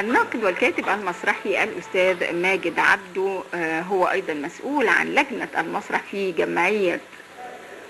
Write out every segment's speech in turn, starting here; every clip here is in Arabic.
الناقد والكاتب المسرحي الأستاذ ماجد عبده هو أيضا مسؤول عن لجنة المسرح في جمعية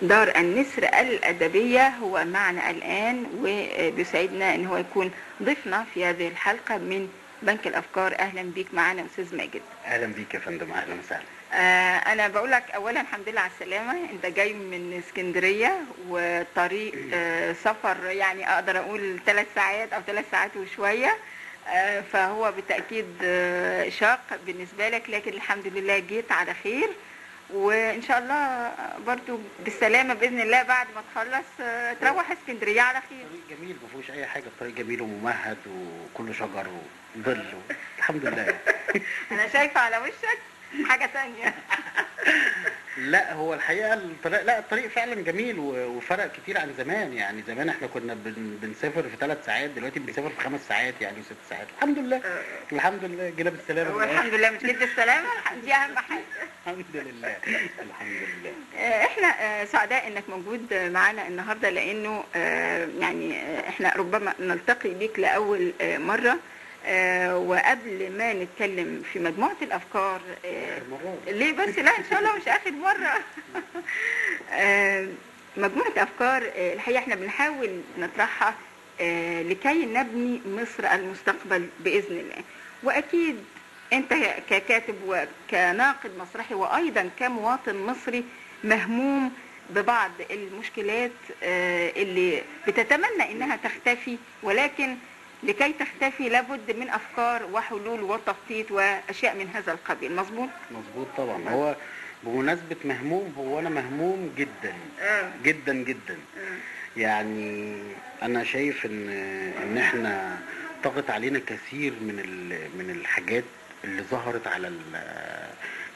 دار النسر الأدبية. هو معنا الآن وبيسعدنا أن هو يكون ضيفنا في هذه الحلقة من بنك الأفكار. أهلا بيك معنا أستاذ ماجد. أهلا بيك يا فندم، أهلا وسهلا. أنا بقول لك أولا الحمد لله على السلامة. أنت جاي من اسكندرية وطريق سفر يعني أقدر أقول 3 ساعات أو 3 ساعات وشوية، فهو بالتأكيد شاق بالنسبة لك، لكن الحمد لله جيت على خير، وإن شاء الله برضو بالسلامة بإذن الله بعد ما تخلص تروح اسكندرية على خير. طريق جميل ما فيهوش أي حاجة، الطريق جميل وممهد وكله شجر وظل الحمد لله. أنا شايفة على وشك حاجة تانية. لا هو الحقيقة الطريق فعلا جميل وفرق كتير عن زمان. يعني زمان احنا كنا بنسافر في 3 ساعات، دلوقتي بنسافر في 5 ساعات يعني و6 ساعات. الحمد لله الحمد لله جينا بالسلامة. هو الحمد لله مش جد السلامة، دي أهم حاجة. الحمد لله الحمد لله. احنا سعداء انك موجود معنا النهاردة، لانه يعني احنا ربما نلتقي بك لأول مرة، وقبل ما نتكلم في مجموعة الأفكار ليه بس، لا إن شاء الله مش آخر مرة. مجموعة أفكار الحقيقة احنا بنحاول نطرحها لكي نبني مصر المستقبل بإذن الله. وأكيد أنت ككاتب وكناقد مسرحي وأيضا كمواطن مصري مهموم ببعض المشكلات اللي بتتمنى إنها تختفي، ولكن لكي تختفي لابد من أفكار وحلول وتخطيط وأشياء من هذا القبيل. مظبوط؟ مظبوط طبعا. هو بمناسبة مهموم، هو أنا مهموم جدا جدا جدا. يعني أنا شايف إن إحنا طغت علينا كثير من الحاجات اللي ظهرت على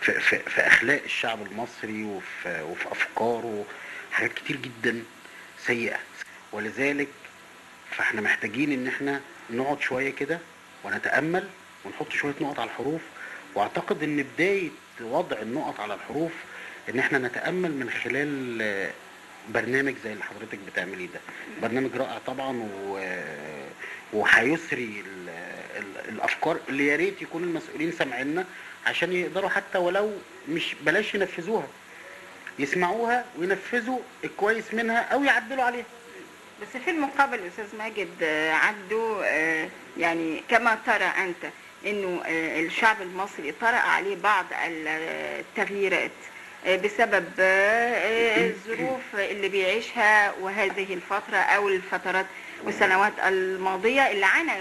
في أخلاق الشعب المصري وفي أفكاره، حاجات كتير جدا سيئة. ولذلك فاحنا محتاجين ان احنا نقعد شوية كده ونتأمل ونحط شوية نقط على الحروف. واعتقد ان بداية وضع النقط على الحروف ان احنا نتأمل من خلال برنامج زي اللي حضرتك بتعمليه ده. برنامج رائع طبعا وهيسري الافكار اللي يا ريت يكون المسؤولين سامعيننا عشان يقدروا حتى ولو مش بلاش ينفذوها، يسمعوها وينفذوا الكويس منها او يعدلوا عليها. بس في المقابل أستاذ ماجد عبده، يعني كما ترى أنت أنه الشعب المصري طرأ عليه بعض التغييرات بسبب الظروف اللي بيعيشها وهذه الفترة أو الفترات والسنوات الماضية اللي عانى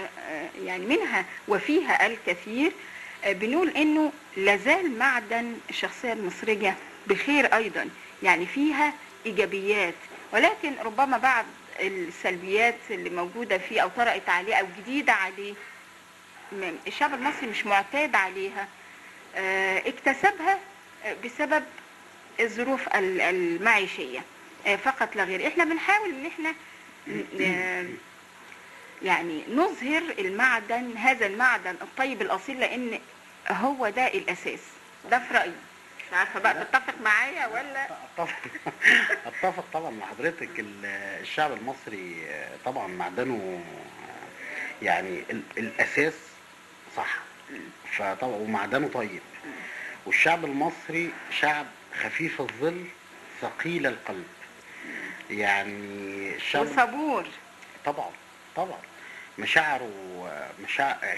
يعني منها وفيها الكثير، بنقول أنه لازال معدن الشخصية المصرية بخير أيضا، يعني فيها إيجابيات، ولكن ربما بعض السلبيات اللي موجودة فيه أو طرأت عليه أو جديدة عليه الشعب المصري مش معتاد عليها، اكتسبها بسبب الظروف المعيشية فقط لا غير. احنا بنحاول ان احنا يعني نظهر المعدن، هذا المعدن الطيب الأصيل، لأن هو ده الأساس. ده في رأيي، مش عارفة بقى تتفق معايا ولا؟ اتفق طبعا مع حضرتك. الشعب المصري طبعا معدنه يعني الاساس صح، فطبعا ومعدنه طيب. والشعب المصري شعب خفيف الظل ثقيل القلب، يعني الشعب وصبور طبعا طبعا. مشاعره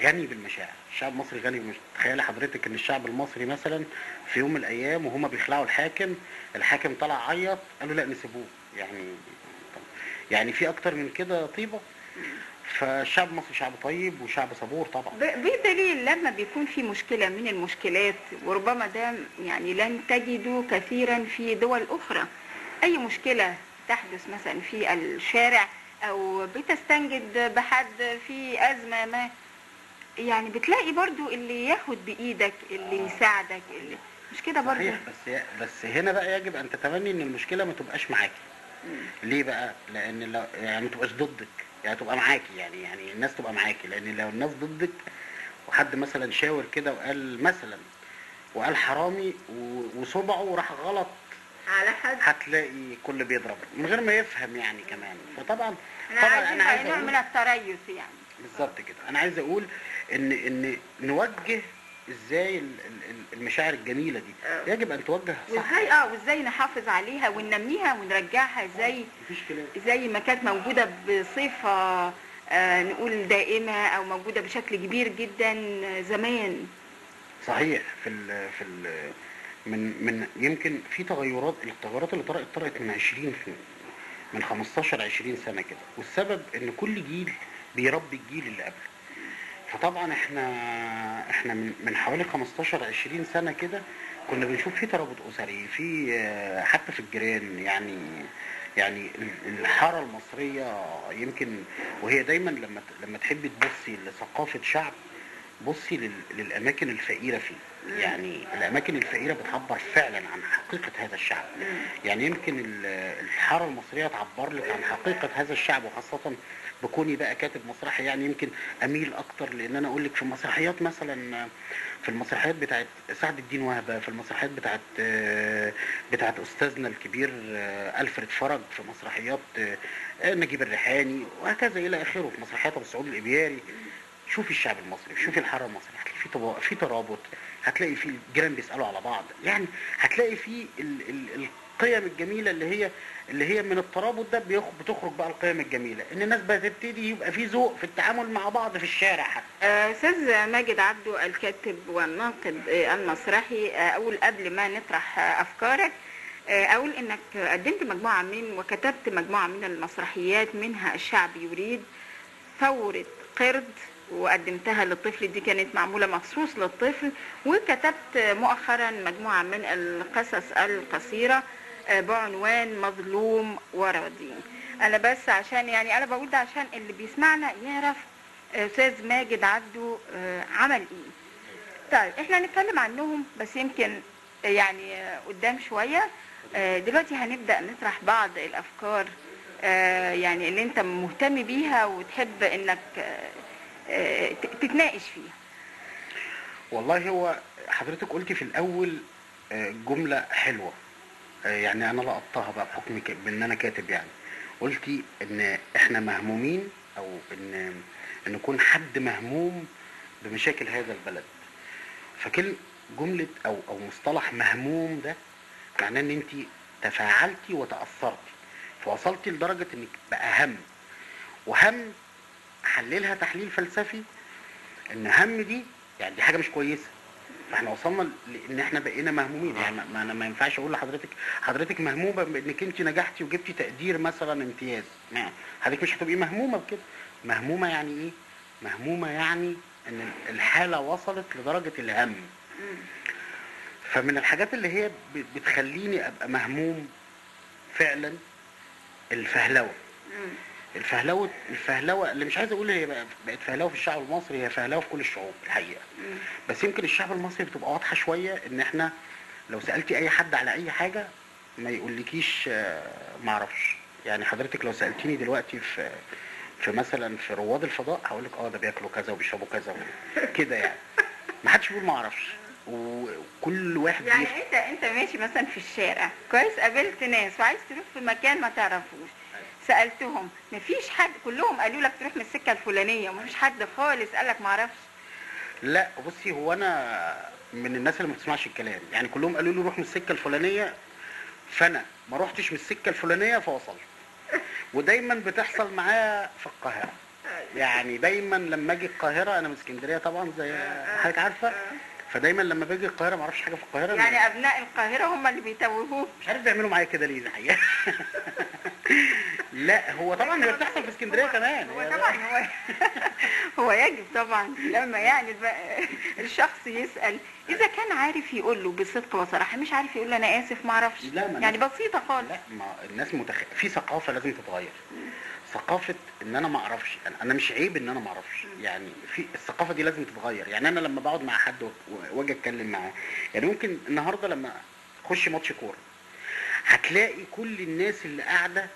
غني بالمشاعر. الشعب المصري غني بالمشاعر. تخيل حضرتك ان الشعب المصري مثلا في يوم من الايام وهما بيخلعوا الحاكم طلع عيط، قالوا لا نسيبوه. يعني في اكتر من كده طيبه. فالشعب المصري شعب طيب وشعب صبور طبعا. بدليل لما بيكون في مشكله من المشكلات، وربما ده يعني لن تجدوا كثيرا في دول اخرى، اي مشكله تحدث مثلا في الشارع او بتستنجد بحد في ازمه ما، يعني بتلاقي برضو اللي ياخد بايدك، اللي يساعدك، اللي مش كده برضو. صحيح. بس هنا بقى يجب ان تتمني ان المشكله ما تبقاش معاكي. ليه بقى؟ لان لو يعني ما تبقاش ضدك، يعني تبقى معاكي، يعني الناس تبقى معاكي. لان لو الناس ضدك وحد مثلا شاور كده وقال حرامي وصبعه وراح غلط على حد، هتلاقي كل بيضرب من غير ما يفهم يعني كمان. فطبعا انا عايز نوع من التريث يعني. بالظبط كده. انا عايز اقول ان نوجه ازاي المشاعر الجميله دي يجب ان توجه صح، وازاي نحافظ عليها وننميها ونرجعها مفيش كلام. زي ما كانت موجوده بصفه نقول دائمه او موجوده بشكل كبير جدا زمان. صحيح. من يمكن في التغيرات اللي طرقت من 20 من 15 20 سنه كده، والسبب ان كل جيل بيربي الجيل اللي قبله. فطبعا احنا من حوالي 15 20 سنه كده كنا بنشوف في ترابط اسري، في حتى في الجيران. يعني الحاره المصريه يمكن، وهي دايما لما تحبي تبصي لثقافه شعب، بصي للاماكن الفقيره فيه. يعني الاماكن الفقيره بتعبر فعلا عن حقيقه هذا الشعب. يعني يمكن الحاره المصريه تعبر لك عن حقيقه هذا الشعب، وخاصه بكوني بقى كاتب مسرحي. يعني يمكن اميل اكتر لان انا اقول لك في المسرحيات مثلا، في المسرحيات بتاعت سعد الدين وهبه، في المسرحيات بتاعت استاذنا الكبير الفريد فرج، في مسرحيات نجيب الريحاني وهكذا الى اخره، في مسرحيات ابو سعود الابياري. شوفي الشعب المصري، شوفي الحاره المصري، هتلاقي في ترابط، هتلاقي في الجيران بيسالوا على بعض. يعني هتلاقي في القيم الجميله اللي هي من الترابط ده بتخرج بقى القيم الجميله، ان الناس بتبتدي يبقى في ذوق في التعامل مع بعض في الشارع حتى. استاذ ماجد عبده الكاتب والناقد المسرحي، اقول قبل ما نطرح افكارك، اقول انك قدمت مجموعه وكتبت مجموعه من المسرحيات، منها الشعب يريد، ثورة قرد، وقدمتها للطفل، دي كانت معمولة مخصوص للطفل، وكتبت مؤخرا مجموعة من القصص القصيرة بعنوان مظلوم وراضي. انا بس عشان يعني انا بقول ده عشان اللي بيسمعنا يعرف استاذ ماجد عبده عمل ايه. طيب احنا هنتكلم عنهم بس يمكن يعني قدام شوية. دلوقتي هنبدأ نطرح بعض الافكار يعني اللي انت مهتم بيها وتحب انك تتناقش فيها. والله هو حضرتك قلتي في الاول جملة حلوة، يعني انا لقطتها بقى بحكم بان انا كاتب. يعني قلتي ان احنا مهمومين، او ان يكون حد مهموم بمشاكل هذا البلد. فكل جملة او مصطلح مهموم ده معناه ان انت تفاعلتي وتأثرتي، فوصلتي لدرجة انك بقى هم. وهم حللها تحليل فلسفي، ان هم دي يعني دي حاجة مش كويسة. فاحنا وصلنا لان احنا بقينا مهمومين. يعني ما انا ما ينفعش اقول حضرتك مهمومه بانك انت نجحتي وجبتي تقدير مثلا امتياز، حضرتك مش هتبقي مهمومه بكده. مهمومه يعني ايه؟ مهمومه يعني ان الحاله وصلت لدرجه الهم. فمن الحاجات اللي هي بتخليني ابقى مهموم فعلا الفهلوه. الفهلوه اللي مش عايز اقول هي بقت فهلوه في الشعب المصري، هي فهلوه في كل الشعوب الحقيقه. بس يمكن الشعب المصري بتبقى واضحه شويه، ان احنا لو سالتي اي حد على اي حاجه ما يقولكيش ما اعرفش. يعني حضرتك لو سالتيني دلوقتي في مثلا في رواد الفضاء هقول لك ده بياكلوا كذا وبيشربوا كذا كده. يعني ما حدش بيقول ما اعرفش، وكل واحد يعني انت ماشي مثلا في الشارع كويس، قابلت ناس وعايز تروح في مكان ما تعرفوش، سالتهم مفيش حد، كلهم قالوا لك تروح من السكه الفلانيه، ومفيش حد خالص قال لك ما اعرفش؟ لا بصي، هو انا من الناس اللي ما بتسمعش الكلام. يعني كلهم قالوا لي روح من السكه الفلانيه، فانا ما روحتش من السكه الفلانيه فوصلت. ودايما بتحصل معايا في القاهره. يعني دايما لما اجي القاهره، انا من اسكندريه طبعا زي حضرتك عارفه، فدايما لما باجي القاهره ما اعرفش حاجه في القاهره. يعني ابناء القاهره هم اللي بيتوهوك، مش عارف بيعملوا معايا كده ليه الحقيقه. لا هو طبعا هي بتحصل في اسكندريه كمان. هو طبعا هو يجب طبعا لما يعني الشخص يسال اذا كان عارف يقول له بصدق وصراحه، مش عارف يقول له انا اسف ما اعرفش، يعني بسيطه خالص. لا ما الناس في ثقافه لازم تتغير. ثقافه ان انا ما اعرفش، انا مش عيب ان انا ما اعرفش. يعني في الثقافه دي لازم تتغير. يعني انا لما بقعد مع حد واجي اتكلم معاه، يعني ممكن النهارده لما اخش ماتش كوره هتلاقي كل الناس اللي قاعده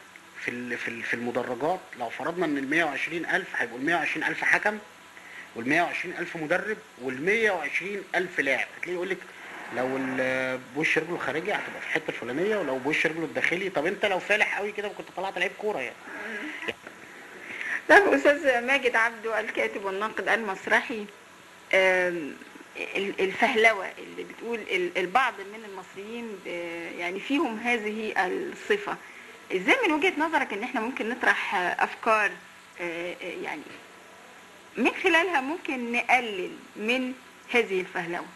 في المدرجات، لو فرضنا ان ال 120,000 هيبقوا ال 120,000 حكم، وال 120,000 مدرب، وال 120,000 لاعب. هتلاقيه يقول لك لو بوش رجله خارجي هتبقى في الحته الفلانيه، ولو بوش رجله الداخلي. طب انت لو فالح قوي كده كنت طلعت لعيب كوره يعني. طب استاذ ماجد عبده الكاتب والناقد المسرحي، الفهلوة اللي بتقول البعض من المصريين يعني فيهم هذه الصفة، ازاي من وجهة نظرك ان احنا ممكن نطرح افكار يعني من خلالها ممكن نقلل من هذه الفهلوة؟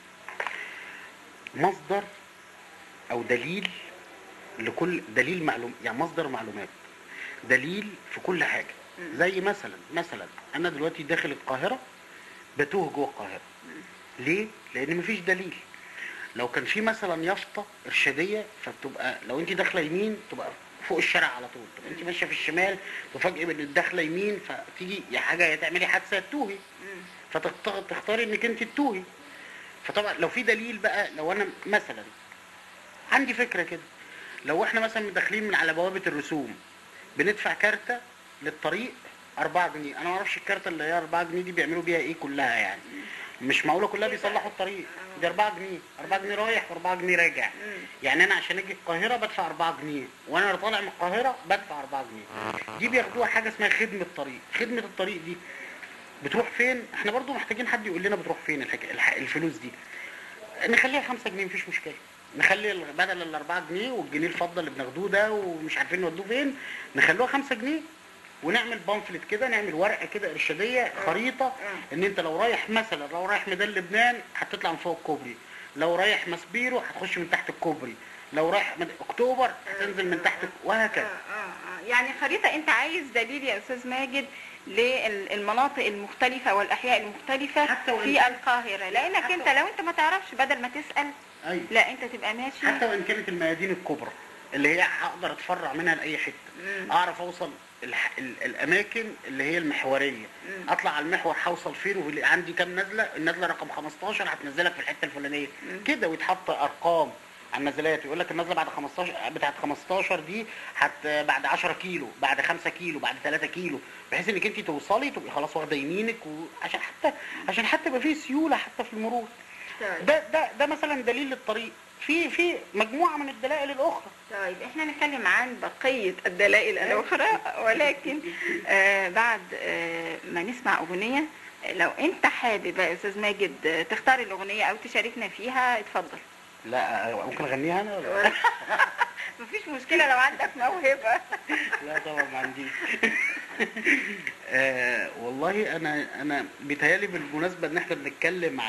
مصدر او دليل لكل دليل معلوم، يعني مصدر معلومات، دليل في كل حاجة. زي مثلا انا دلوقتي داخل القاهرة بتوه جوه القاهرة. ليه؟ لان مفيش دليل. لو كان في مثلا يافطة ارشادية فبتبقى لو انت داخلة يمين تبقى فوق الشارع على طول، تبقى انت ماشية في الشمال تفاجئي بان داخلة يمين فتيجي يا حاجة يا تعملي حادثة يا تتوهي، فتختاري انك انت تتوهي. فطبعا لو في دليل بقى، لو انا مثلا عندي فكرة كده، لو احنا مثلا داخلين من على بوابة الرسوم بندفع كارتة للطريق 4 جنيه، انا ما اعرفش الكارتة اللي هي 4 جنيه دي بيعملوا بيها ايه كلها، يعني مش معقولة كلها بيصلحوا الطريق. دي 4 جنيه، 4 جنيه رايح و4 جنيه راجع. يعني انا عشان اجي القاهرة بدفع 4 جنيه، وانا طالع من القاهرة بدفع 4 جنيه. دي بياخدوها حاجة اسمها خدمة طريق. خدمة الطريق دي بتروح فين؟ احنا برضو محتاجين حد يقول لنا بتروح فين الفلوس دي. نخليها 5 جنيه مفيش مشكلة، نخلي بدل ال 4 جنيه والجنيه الفضة اللي بناخدوه ده ومش عارفين نودوه فين، نخلوها 5 جنيه ونعمل بامفلت كده، نعمل ورقة كده ارشادية، خريطة، ان انت لو رايح مثلا لو رايح ميدان لبنان هتطلع من فوق الكوبري، لو رايح ماسبيرو هتخش من تحت الكوبري، لو رايح اكتوبر هتنزل من تحت وهكذا. يعني خريطة، انت عايز دليل يا استاذ ماجد للمناطق المختلفة والأحياء المختلفة في القاهرة، لأنك انت لو انت ما تعرفش بدل ما تسأل. أيوة. لا انت تبقى ماشي. حتى وإن كانت الميادين الكبرى اللي هي هقدر اتفرع منها لأي حتة، أعرف أوصل الأماكن اللي هي المحورية، أطلع على المحور هوصل فين وعندي كام نزلة، النزلة رقم 15 هتنزلك في الحتة الفلانية كده، ويتحط أرقام على النزلات، ويقول لك النزله بعد 15 بتاعت 15 دي بعد 10 كيلو، بعد 5 كيلو، بعد 3 كيلو، بحيث انك انت توصلي تبقي خلاص واخده يمينك، عشان حتى يبقى فيه سيوله حتى في المرور. ده مثلا دليل للطريق. في مجموعه من الدلائل الاخرى. طيب احنا نتكلم عن بقيه الدلائل الاخرى، ولكن بعد ما نسمع اغنيه. لو انت حابب يا استاذ ماجد تختار الاغنيه او تشاركنا فيها اتفضل. لا ممكن اغنيها انا ولا مفيش مشكله لو عندك موهبه. لا طبعا ما عنديش. والله انا بيتهيالي بالمناسبه ان احنا بنتكلم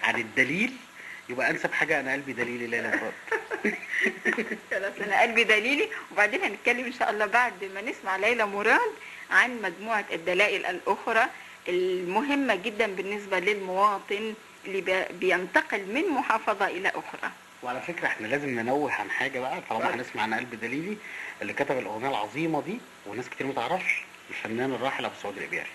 عن الدليل، يبقى انسب حاجه انا قلبي دليلي ليلى مراد. خلاص انا قلبي دليلي. وبعدين هنتكلم ان شاء الله بعد ما نسمع ليلى مراد عن مجموعه الدلائل الاخرى المهمه جدا بالنسبه للمواطن اللي بينتقل من محافظه الى اخرى. وعلى فكره احنا لازم ننوه عن حاجه بقى، طالما هنسمع عن قلبي دليلي اللي كتب الاغنيه العظيمه دي وناس كتير ما تعرفش، الفنان الراحل ابو سعود الابياري.